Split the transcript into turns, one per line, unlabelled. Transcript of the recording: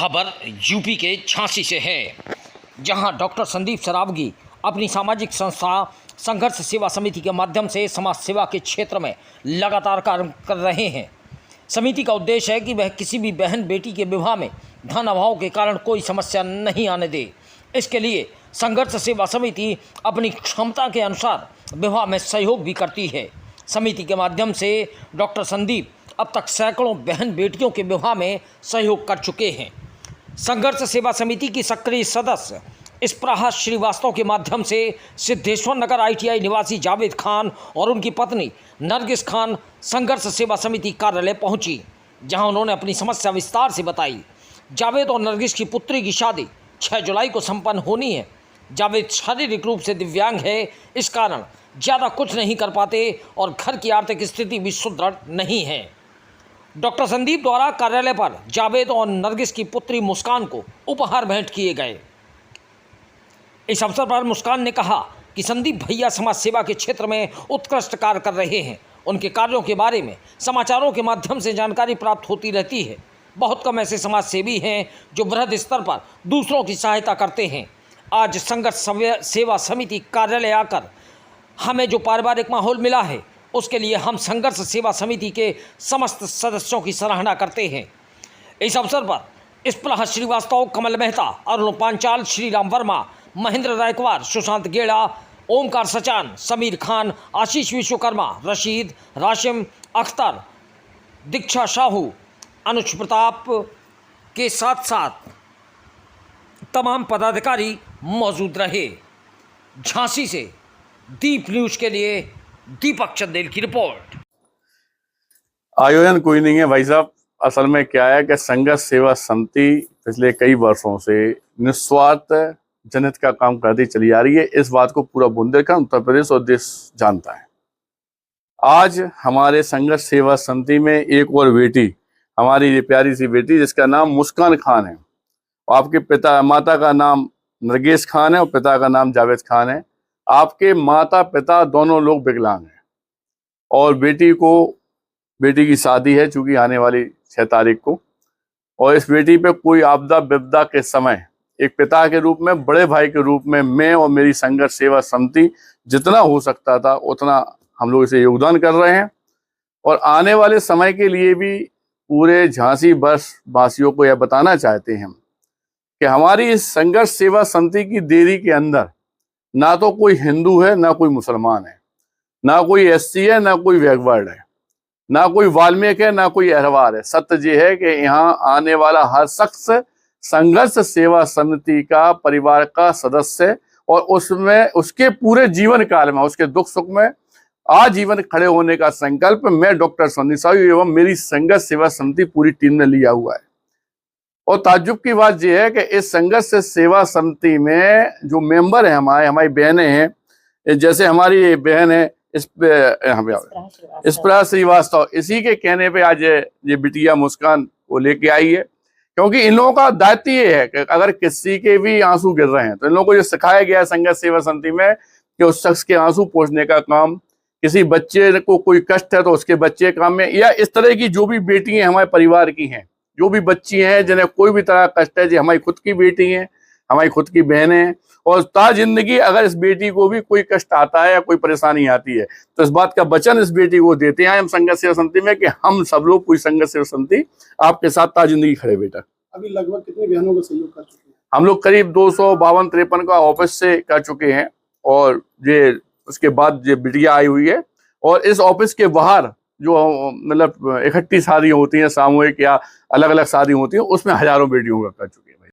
खबर यूपी के झांसी से है, जहां डॉक्टर संदीप सरावगी अपनी सामाजिक संस्था संघर्ष सेवा समिति के माध्यम से समाज सेवा के क्षेत्र में लगातार कार्य कर रहे हैं। समिति का उद्देश्य है कि वह किसी भी बहन बेटी के विवाह में धन अभाव के कारण कोई समस्या नहीं आने दे। इसके लिए संघर्ष सेवा समिति अपनी क्षमता के अनुसार विवाह में सहयोग भी करती है। समिति के माध्यम से डॉक्टर संदीप अब तक सैकड़ों बहन बेटियों के विवाह में सहयोग कर चुके हैं। संघर्ष सेवा समिति की सक्रिय सदस्य इस्प्रहा श्रीवास्तव के माध्यम से सिद्धेश्वर नगर ITI निवासी जावेद खान और उनकी पत्नी नरगिस खान संघर्ष सेवा समिति कार्यालय पहुंची, जहां उन्होंने अपनी समस्या विस्तार से बताई। जावेद और नरगिस की पुत्री की शादी 6 जुलाई को संपन्न होनी है। जावेद शारीरिक रूप से दिव्यांग है, इस कारण ज़्यादा कुछ नहीं कर पाते और घर की आर्थिक स्थिति भी सुदृढ़ नहीं है। डॉक्टर संदीप द्वारा कार्यालय पर जावेद और नरगिस की पुत्री मुस्कान को उपहार भेंट किए गए। इस अवसर पर मुस्कान ने कहा कि संदीप भैया समाज सेवा के क्षेत्र में उत्कृष्ट कार्य कर रहे हैं। उनके कार्यों के बारे में समाचारों के माध्यम से जानकारी प्राप्त होती रहती है। बहुत कम ऐसे समाज सेवी हैं जो वृहद स्तर पर दूसरों की सहायता करते हैं। आज संघर्ष सेवा समिति कार्यालय आकर हमें जो पारिवारिक माहौल मिला है, उसके लिए हम संघर्ष सेवा समिति के समस्त सदस्यों की सराहना करते हैं। इस अवसर पर इस्प्रहा श्रीवास्तव, कमल मेहता, अरुण पांचाल, श्रीराम वर्मा, महेंद्र रायकवार, सुशांत गेड़ा, ओमकार सचान, समीर खान, आशीष विश्वकर्मा, रशीद, राशिम अख्तर, दीक्षा साहू, अनुज प्रताप के साथ साथ तमाम पदाधिकारी मौजूद रहे। झांसी से दीप न्यूज के लिए दीपक चंदेल की रिपोर्ट।
आयोजन कोई नहीं है भाई साहब, असल में क्या है कि संघर्ष सेवा समिति पिछले कई वर्षों से निस्वार्थ जनहित का काम करती चली आ रही है। इस बात को पूरा बुंदेलखंड, उत्तर प्रदेश और देश जानता है। आज हमारे संघर्ष सेवा समिति में एक और बेटी, हमारी ये प्यारी सी बेटी जिसका नाम मुस्कान खान है, आपके माता का नाम नरगिस खान है और पिता का नाम जावेद खान है। आपके माता पिता दोनों लोग विकलांग हैं और बेटी की शादी है चूंकि आने वाली 6 तारीख को, और इस बेटी पे कोई आपदा विपदा के समय एक पिता के रूप में, बड़े भाई के रूप में मैं और मेरी संघर्ष सेवा समिति जितना हो सकता था उतना हम लोग इसे योगदान कर रहे हैं। और आने वाले समय के लिए भी पूरे झांसी वासियों को यह बताना चाहते हैं कि हमारी इस संघर्ष सेवा समिति की देरी के अंदर ना तो कोई हिंदू है, ना कोई मुसलमान है, ना कोई SC है, ना कोई बैकवर्ड है, ना कोई वाल्मीकि है, ना कोई अहरवार है। सत्य ये है कि यहाँ आने वाला हर शख्स संघर्ष सेवा समिति का परिवार का सदस्य है और उसमें उसके पूरे जीवन काल में, उसके दुख सुख में आजीवन खड़े होने का संकल्प मैं डॉक्टर संदीप सरावगी एवं मेरी संघर्ष सेवा समिति पूरी टीम ने लिया हुआ है। और ताज्जुब की बात यह है कि इस संघर्ष सेवा समिति में जो मेंबर हैं हमारी बहनें हैं, जैसे हमारी बहन है इस्प्रहा श्रीवास्तव, इसी के कहने पे आज ये बिटिया मुस्कान को लेके आई है, क्योंकि इन लोगों का दायित्व ये है कि अगर किसी के भी आंसू गिर रहे हैं तो इन लोगों को ये सिखाया गया है संघर्ष सेवा समिति में कि उस शख्स के आंसू पोंछने का काम, किसी बच्चे को कोई कष्ट है तो उसके बच्चे काम में, या इस तरह की जो भी बेटियां हमारे परिवार की हैं, जो भी बच्ची हैं जिन्हें कोई भी तरह का कष्ट है, जो हमारी खुद की बेटी हैं, हमारी खुद की बहनें हैं, और ता जिंदगी अगर इस बेटी को भी कोई कष्ट आता है या कोई परेशानी आती है तो इस बात का वचन इस बेटी को देते हैं हम संघर्ष सेवा समिति में कि हम सब लोग पूरी संघर्ष सेवा समिति आपके साथ ता जिंदगी खड़े बेटा।
अभी लगभग कितनी बहनों का सहयोग कर चुके हैं?
हम लोग करीब 252-53 का ऑफिस से कर चुके हैं, और ये उसके बाद ये बिटिया आई हुई है। और इस ऑफिस के बाहर जो मतलब इकट्ठी शादी होती हैं, सामूहिक या अलग अलग शादी होती हैं, उसमें हजारों बेटियों का कर चुके हैं।